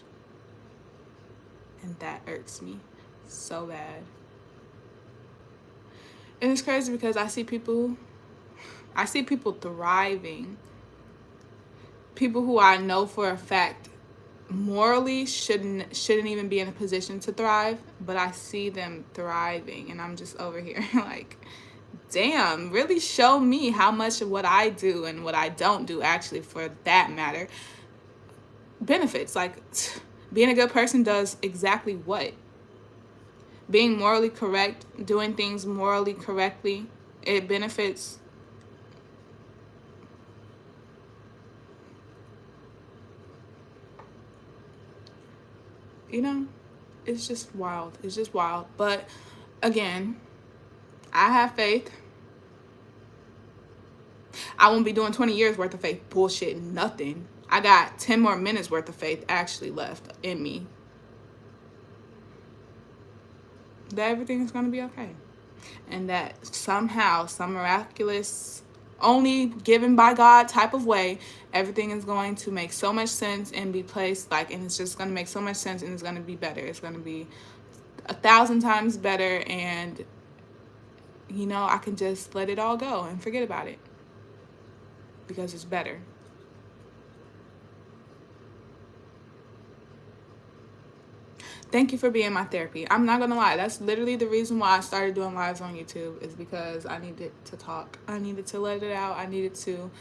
And that irks me so bad. And it's crazy because I see people thriving. People who I know for a fact morally shouldn't even be in a position to thrive, but I see them thriving, and I'm just over here like, damn, really show me how much of what I do and what I don't do, actually, for that matter, benefits. Like, being a good person does exactly what? Being morally correct, doing things morally correctly, it benefits. You know, it's just wild. It's just wild. But again, I have faith. I won't be doing 20 years worth of faith bullshit, nothing. I got 10 more minutes worth of faith actually left in me. That everything is going to be okay. And that somehow, some miraculous, only given by God type of way, everything is going to make so much sense and be placed, like, and it's just going to make so much sense, and it's going to be better. It's going to be 1,000 times better, and, you know, I can just let it all go and forget about it because it's better. Thank you for being my therapy. I'm not gonna lie, that's literally the reason why I started doing lives on YouTube, is because I needed to talk. I needed to let it out. I needed to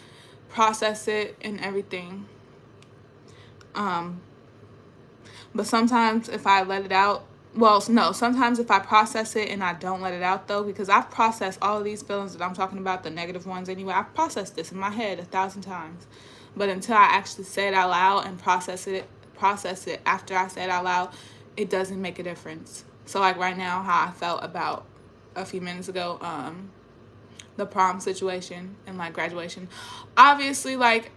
process it and everything. But sometimes if I let it out, sometimes if I process it and I don't let it out, though, because I've processed all of these feelings that I'm talking about, the negative ones anyway, I've processed this in my head 1,000 times. But until I actually say it out loud and process it after I say it out loud, it doesn't make a difference. So, like, right now, how I felt about a few minutes ago, the prom situation and, like, graduation, obviously, like,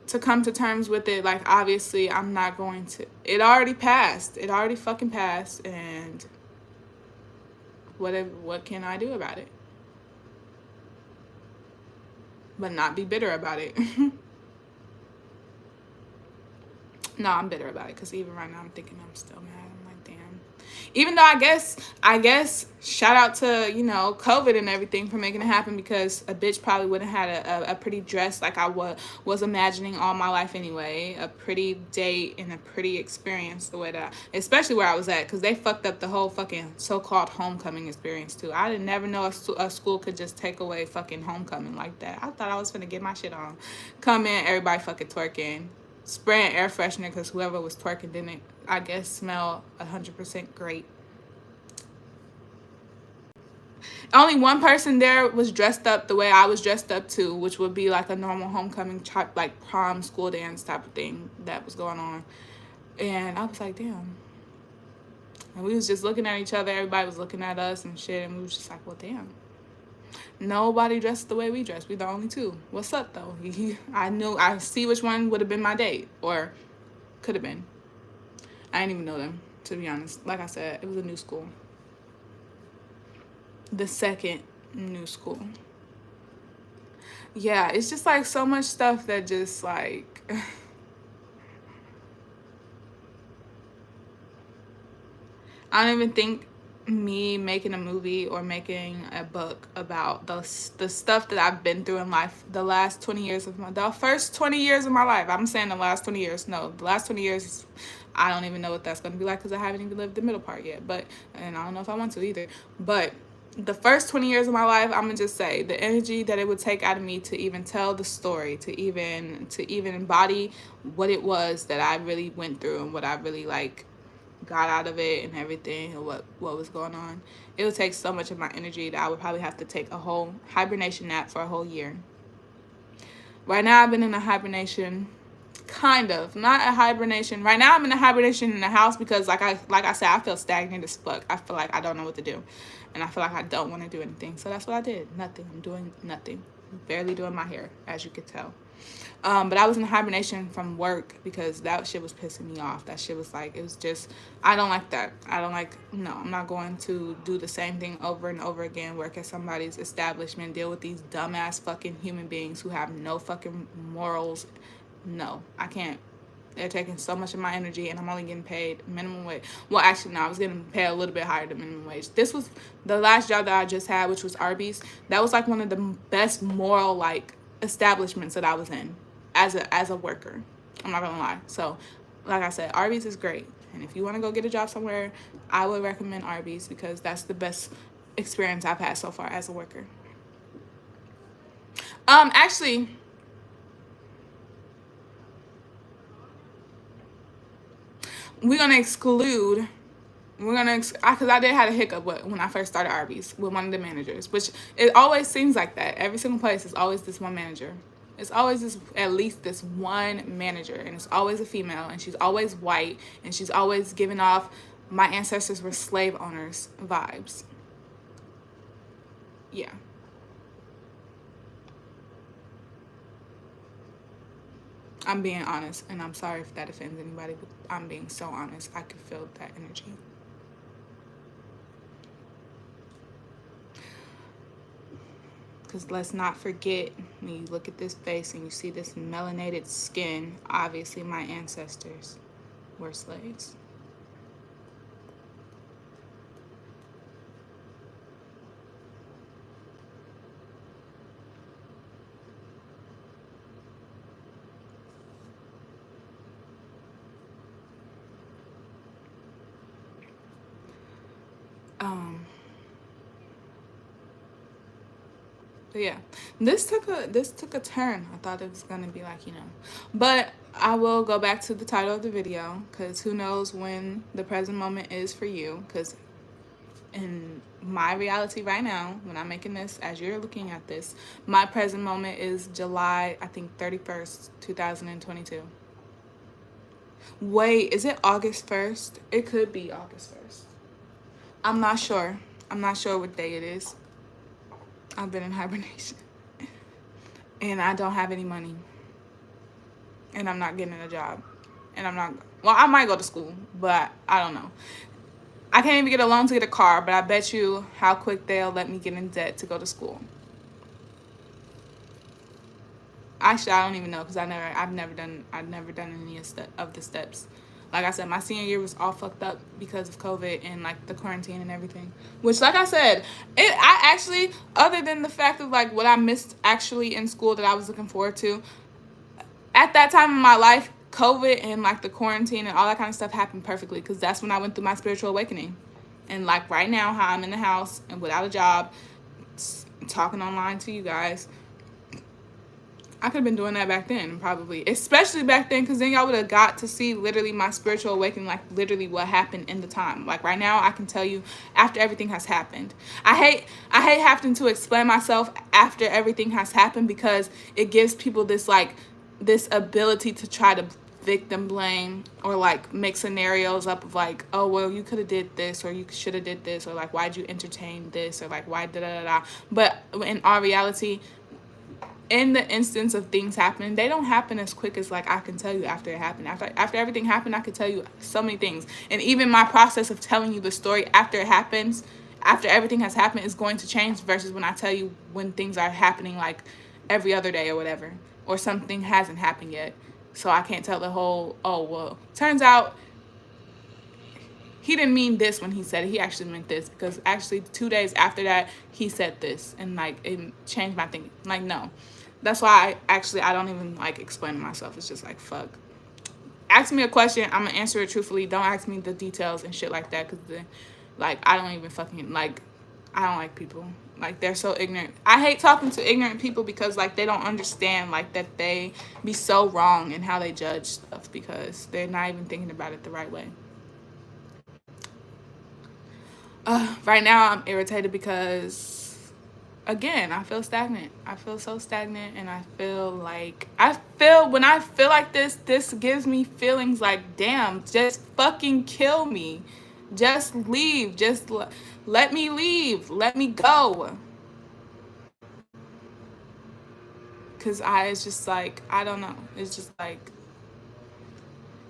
to come to terms with it, like, obviously I'm not going to, it already passed. It already fucking passed, and what can I do about it? But not be bitter about it. No, I'm bitter about it, because even right now I'm thinking I'm still mad. I'm like, damn. Even though I guess, shout out to, you know, COVID and everything for making it happen, because a bitch probably wouldn't have had a pretty dress like I was imagining all my life anyway. A pretty date and a pretty experience, the way that, especially where I was at, because they fucked up the whole fucking so-called homecoming experience too. I didn't never know a school could just take away fucking homecoming like that. I thought I was finna get my shit on. Come in, everybody fucking twerking. Spraying air freshener because whoever was twerking didn't, I guess, smell 100% great. Only one person there was dressed up the way I was dressed up too, which would be like a normal homecoming type, like prom, school dance type of thing that was going on. And I was like, damn. And we was just looking at each other. Everybody was looking at us and shit. And we was just like, well, damn. Nobody dressed the way we dressed. We the only two. What's up, though? I see which one would have been my date, or could have been. I didn't even know them, to be honest. Like I said, it was a new school. The second new school. Yeah, it's just like so much stuff that just like... I don't even think me making a movie or making a book about the stuff that I've been through in life, the first 20 years of my life. I'm saying the last 20 years. No, the last 20 years, I don't even know what that's going to be like, because I haven't even lived the middle part yet. And I don't know if I want to either. But the first 20 years of my life, I'm going to just say the energy that it would take out of me to even tell the story, to even embody what it was that I really went through and what I really like got out of it and everything, and what was going on. It would take so much of my energy that I would probably have to take a whole hibernation nap for a whole year. Right now I've been in a hibernation Kind of, not a hibernation. Right now I'm in a hibernation in the house because like I said, I feel stagnant as fuck. I feel like I don't know what to do. And I feel like I don't want to do anything. So that's what I did. Nothing. I'm doing nothing. Barely doing my hair, as you could tell. But I was in hibernation from work because that shit was pissing me off. That shit was like, it was just, I don't like that. I don't like, no, I'm not going to do the same thing over and over again, work at somebody's establishment, deal with these dumbass fucking human beings who have no fucking morals. No, I can't. They're taking so much of my energy and I'm only getting paid minimum wage. Well, actually, no, I was getting paid a little bit higher than minimum wage. This was the last job that I just had, which was Arby's. That was like one of the best moral like establishments that I was in as a worker. I'm not gonna lie. So, like I said, Arby's is great. And if you want to go get a job somewhere, I would recommend Arby's because that's the best experience I've had so far as a worker. Actually, we're gonna exclude. Because I did have a hiccup when I first started Arby's with one of the managers, which it always seems like that. Every single place is always this one manager. It's always at least this one manager, and it's always a female, and she's always white, and she's always giving off my ancestors were slave owners vibes. Yeah. I'm being honest, and I'm sorry if that offends anybody, but I'm being so honest. I could feel that energy. Because let's not forget, when you look at this face and you see this melanated skin, obviously my ancestors were slaves. But yeah, this took a turn. I thought it was gonna be like, but I will go back to the title of the video because who knows when the present moment is for you. Because in my reality right now, when I'm making this, as you're looking at this, my present moment is July, I think 31st, 2022. Wait, is it August 1st? It could be August 1st. I'm not sure. I'm not sure what day it is. I've been in hibernation. And I don't have any money. And I'm not getting a job. And I might go to school, but I don't know. I can't even get a loan to get a car, but I bet you how quick they'll let me get in debt to go to school. Actually, I don't even know because I've never done any of the steps. Like I said, my senior year was all fucked up because of COVID and like the quarantine and everything. Which, like I said, I actually, other than the fact of like what I missed actually in school that I was looking forward to, at that time in my life, COVID and like the quarantine and all that kind of stuff happened perfectly because that's when I went through my spiritual awakening. And like right now, how I'm in the house and without a job, talking online to you guys, I could have been doing that back then, probably. Especially back then, because then y'all would have got to see literally my spiritual awakening, like literally what happened in the time. Like right now, I can tell you after everything has happened. I hate having to explain myself after everything has happened because it gives people this ability to try to victim blame or like make scenarios up of like, oh well, you could have did this or you should have did this or like why'd you entertain this or like why da da da. But in our reality, in the instance of things happening, they don't happen as quick as like I can tell you after it happened. After everything happened, I could tell you so many things. And even my process of telling you the story after it happens, after everything has happened, is going to change versus when I tell you when things are happening like every other day or whatever, or something hasn't happened yet. So I can't tell the whole, oh well, turns out he didn't mean this when he said it. He actually meant this because actually 2 days after that, he said this and like it changed my thinking. Like, no. That's why I don't even like explain myself. It's just like, fuck. Ask me a question, I'm gonna answer it truthfully. Don't ask me the details and shit like that because like I don't even fucking like, I don't like people. Like they're so ignorant. I hate talking to ignorant people because like they don't understand like that they be so wrong in how they judge stuff because they're not even thinking about it the right way. Right now I'm irritated because again, I feel stagnant. I feel so stagnant, and I feel when I feel like this gives me feelings like, damn, just fucking kill me. Just leave. Just let me leave. Let me go. Cause it's just like, I don't know. It's just like,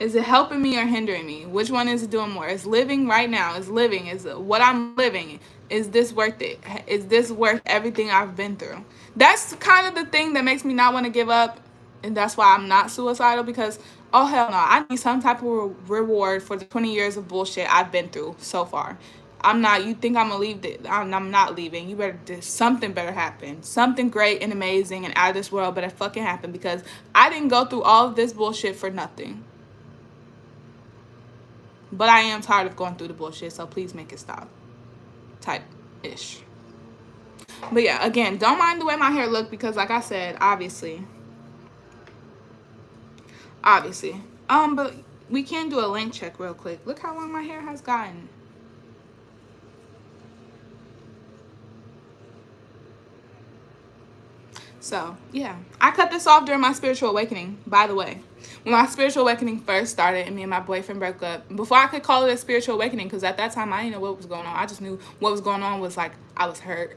is it helping me or hindering me? Which one is it doing more? Is living right now? Is living? Is what I'm living? Is this worth it? Is this worth everything I've been through? That's kind of the thing that makes me not want to give up. And that's why I'm not suicidal, because, oh, hell no. I need some type of reward for the 20 years of bullshit I've been through so far. I'm not, you think I'm going to leave? I'm not leaving. You better, something better happen. Something great and amazing and out of this world better fucking happen, because I didn't go through all of this bullshit for nothing. But I am tired of going through the bullshit, so please make it stop. Type-ish. But yeah, again, don't mind the way my hair look, because like I said, obviously. But we can do a length check real quick. Look how long my hair has gotten. So, yeah. I cut this off during my spiritual awakening, by the way. When my spiritual awakening first started and me and my boyfriend broke up, before I could call it a spiritual awakening, because at that time I didn't know what was going on. I just knew what was going on was like, I was hurt.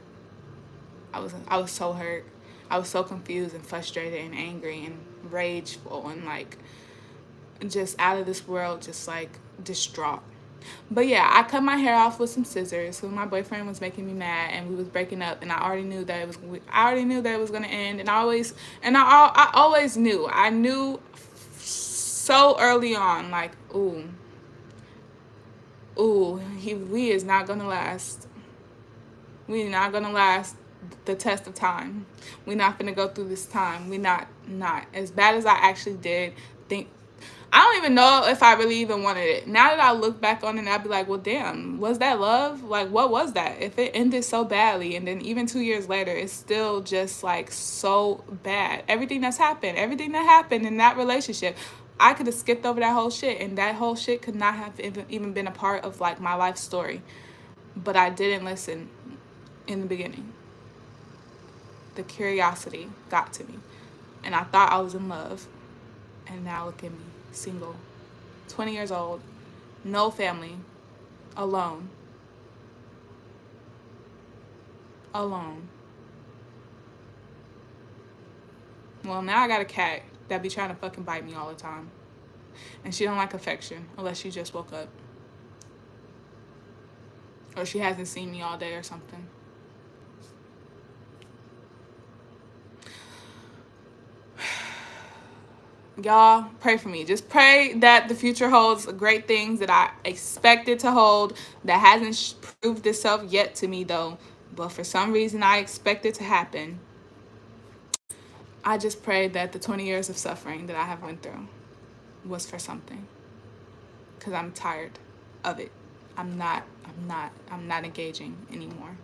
I was so hurt. I was so confused and frustrated and angry and rageful and like just out of this world, just like distraught. But yeah, I cut my hair off with some scissors. So my boyfriend was making me mad, and we was breaking up, and I already knew that it was gonna end. And I always knew. I knew so early on, like, we is not gonna last. We are not gonna last the test of time. We're not gonna go through this time. We not as bad as I actually did think. I don't even know if I really even wanted it. Now that I look back on it, I'd be like, well, damn, was that love? Like, what was that? If it ended so badly, and then even 2 years later, it's still just like so bad. Everything that happened in that relationship, I could have skipped over that whole shit, and that whole shit could not have even been a part of like my life story. But I didn't listen in the beginning. The curiosity got to me, and I thought I was in love, and now look at me. Single, 20 years old, no family, alone. Well, now I got a cat that be trying to fucking bite me all the time, and she don't like affection unless she just woke up, or she hasn't seen me all day or something. Y'all, pray for me. Just pray that the future holds great things that I expect it to hold, that hasn't proved itself yet to me, though. But for some reason, I expect it to happen. I just pray that the 20 years of suffering that I have went through was for something. Because I'm tired of it. I'm not engaging anymore.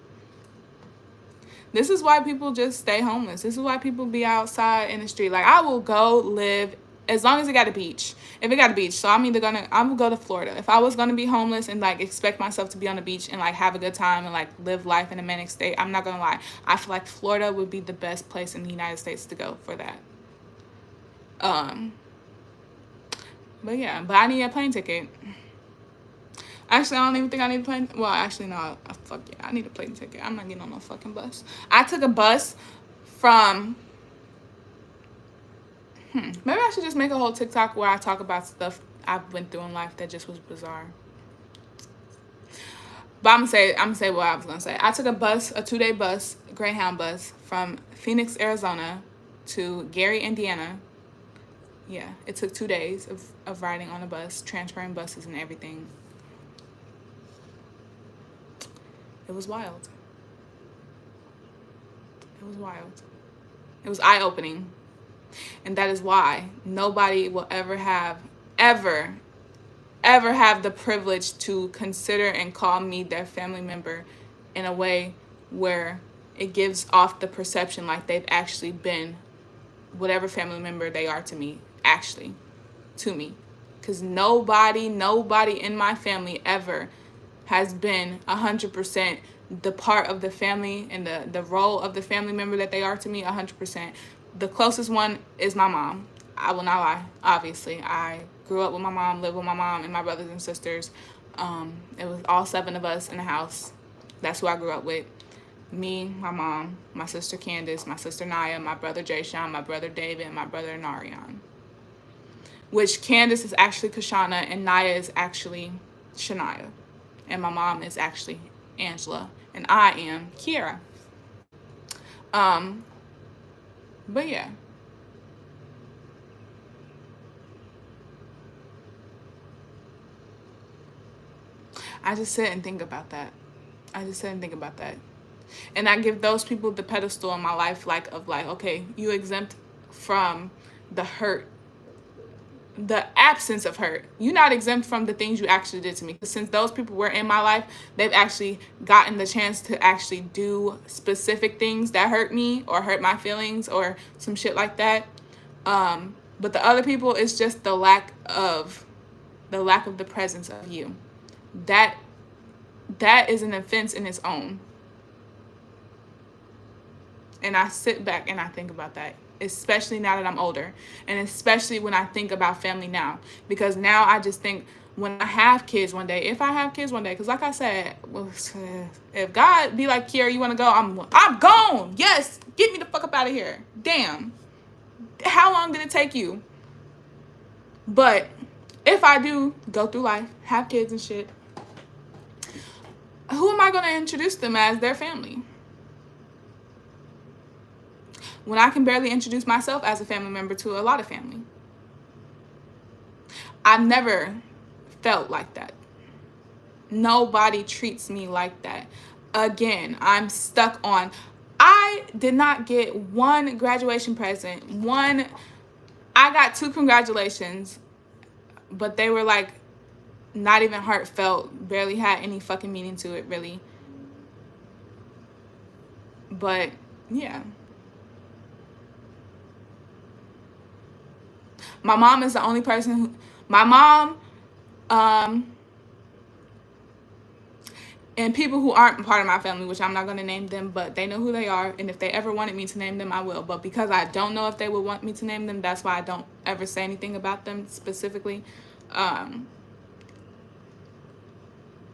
This is why people just stay homeless. This is why people be outside in the street. Like, I will go live as long as it got a beach. If it got a beach, so I'm gonna go to Florida. If I was gonna be homeless and like expect myself to be on the beach and like have a good time and like live life in a manic state, I'm not gonna lie. I feel like Florida would be the best place in the United States to go for that. But yeah, but I need a plane ticket. Actually, I don't even think I need a plane. Well, actually, no. Fuck yeah, I need a plane ticket. I'm not getting on no fucking bus. I took a bus from. Maybe I should just make a whole TikTok where I talk about stuff I've went through in life that just was bizarre. But I'm gonna say what I was gonna say. I took a 2-day bus, Greyhound bus, from Phoenix, Arizona, to Gary, Indiana. Yeah, it took 2 days of riding on a bus, transferring buses and everything. It was wild. It was eye-opening. And that is why nobody will ever have the privilege to consider and call me their family member in a way where it gives off the perception like they've actually been whatever family member they are to me, actually, to me. Because nobody in my family ever has been 100% the part of the family and the role of the family member that they are to me, 100%. The closest one is my mom. I will not lie. Obviously, I grew up with my mom, lived with my mom and my brothers and sisters. It was all 7 of us in the house. That's who I grew up with. Me, my mom, my sister Candace, my sister Naya, my brother Jay Sean, my brother David, and my brother Narion. Which Candace is actually Kashana and Naya is actually Shania. And my mom is actually Angela. And I am Keirra. But yeah. I just sit and think about that. And I give those people the pedestal in my life, like, okay, you exempt from the hurt, the absence of hurt. You're not exempt from the things you actually did to me. Since those people were in my life, they've actually gotten the chance to actually do specific things that hurt me or hurt my feelings or some shit like that. But the other people, it's just the lack of the presence of you. That is an offense in its own. And I sit back and I think about that, especially now that I'm older, and especially when I think about family now, because now I just think when I have kids one day, if I have kids one day, because like I said, if God be like, Keirra, you want to go? I'm gone. Yes, get me the fuck up out of here. Damn. How long did it take you? But if I do go through life, have kids and shit, who am I going to introduce them as their family? When I can barely introduce myself as a family member to a lot of family. I've never felt like that. Nobody treats me like that. Again, I'm stuck on, I did not get one graduation present. I got 2 congratulations, but they were like not even heartfelt, barely had any fucking meaning to it, really. But yeah. My mom is the only person and people who aren't part of my family, which I'm not going to name them, but they know who they are. And if they ever wanted me to name them, I will. But because I don't know if they would want me to name them, that's why I don't ever say anything about them specifically.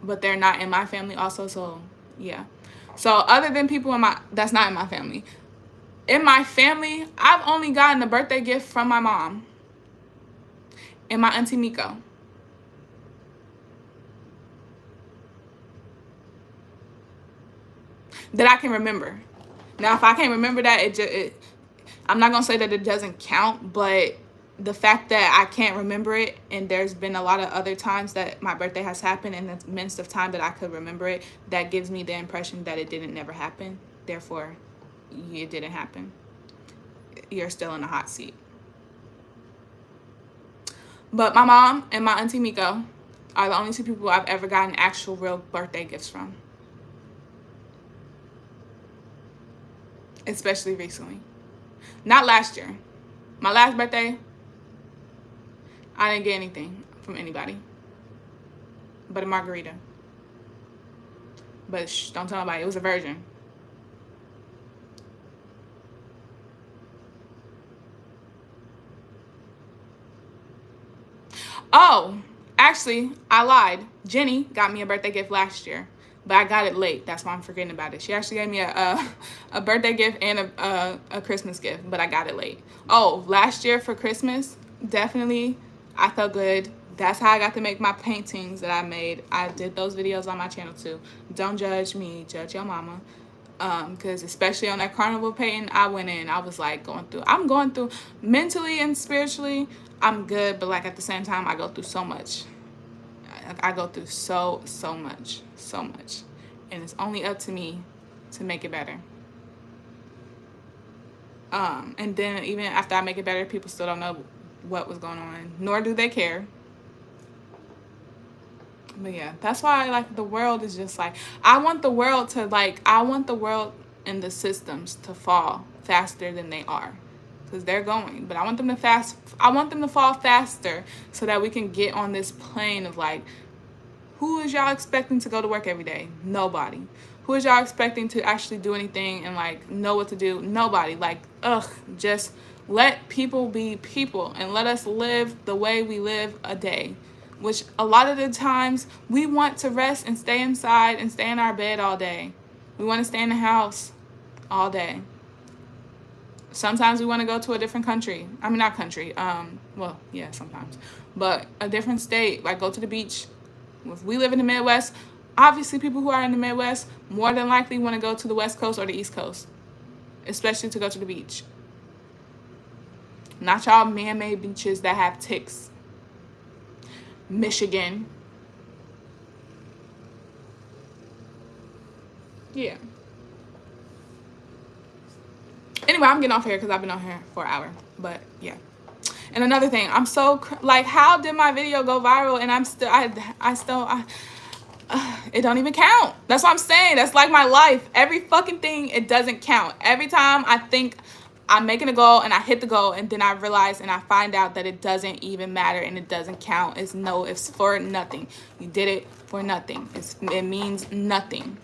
But they're not in my family also, so yeah. So other than people that's not in my family. In my family, I've only gotten a birthday gift from my mom and my auntie Miko. That I can remember. Now, if I can't remember that, I'm not going to say that it doesn't count, but the fact that I can't remember it, and there's been a lot of other times that my birthday has happened in the midst of time that I could remember it, that gives me the impression that it didn't never happen. Therefore, it didn't happen. You're still in the hot seat. But my mom and my auntie Miko are the only 2 people I've ever gotten actual real birthday gifts from. Especially recently. Not last year. My last birthday, I didn't get anything from anybody but a margarita. But shh, don't tell nobody. It was a virgin. Oh, actually, I lied. Jenny got me a birthday gift last year, but I got it late. That's why I'm forgetting about it. She actually gave me a birthday gift and a Christmas gift, but I got it late. Oh, last year for Christmas, definitely, I felt good. That's how I got to make my paintings that I made. I did those videos on my channel too. Don't judge me, judge your mama. Because especially on that carnival painting, I went in, I was like I'm going through mentally and spiritually, I'm good, but like at the same time, I go through so much. I go through so much. And it's only up to me to make it better. And then even after I make it better, people still don't know what was going on, nor do they care. But yeah, that's why like the world is just like, I want the world and the systems to fall faster than they are, because they're going. But I want them to fall faster so that we can get on this plane of like, who is y'all expecting to go to work every day? Nobody. Who Who is y'all expecting to actually do anything and like know what to do? Nobody. Like, just let people be people and let us live the way we live a day. Which a lot of the times we want to rest and stay inside and stay in our bed all day. We want to stay in the house all day. Sometimes we want to go to a different country. I mean, not country. Well, yeah, sometimes. But a different state, like go to the beach. If we live in the Midwest, obviously people who are in the Midwest more than likely want to go to the West Coast or the East Coast, especially to go to the beach. Not y'all man-made beaches that have ticks. Michigan. Yeah. Anyway, I'm getting off here because I've been on here for an hour. But yeah. And another thing, I'm so like, how did my video go viral and I'm still, it don't even count. That's what I'm saying. That's like my life. Every fucking thing, it doesn't count. Every time I think I'm making a goal and I hit the goal and then I realize and I find out that it doesn't even matter and it doesn't count. It's for nothing. You did it for nothing. It means nothing.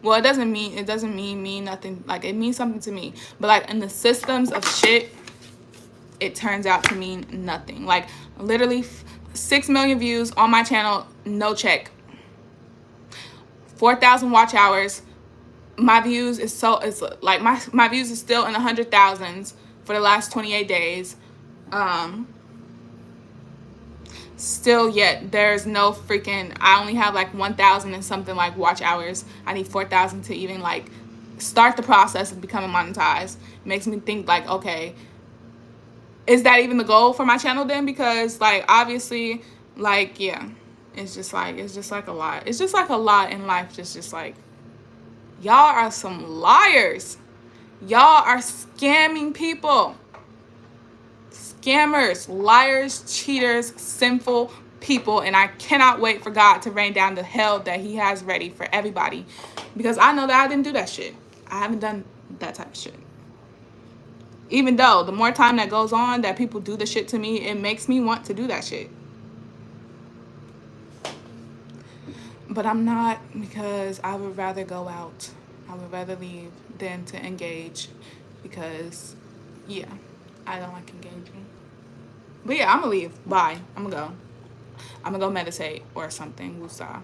Well, it doesn't mean nothing. Like, it means something to me. But like in the systems of shit, it turns out to mean nothing. Like literally 6 million views on my channel, no check. 4,000 watch hours. My views is like my views is still in the 100,000s for the last 28 days. Still yet there's no freaking, I only have like 1,000 and something like watch hours. I need 4,000 to even like start the process of becoming monetized. It makes me think like, okay, is that even the goal for my channel then? Because like obviously like, yeah, it's just like a lot. It's just like a lot in life. Just like, y'all are some liars. Y'all are scamming people. Scammers, liars, cheaters, sinful people. And I cannot wait for God to rain down the hell that he has ready for everybody. Because I know that I didn't do that shit. I haven't done that type of shit. Even though the more time that goes on that people do the shit to me, it makes me want to do that shit. But I'm not, because I would rather go out. I would rather leave than to engage. Because, yeah, I don't like engaging. But yeah, I'm going to leave. Bye. I'm going to go. I'm going to go meditate or something. Woosah.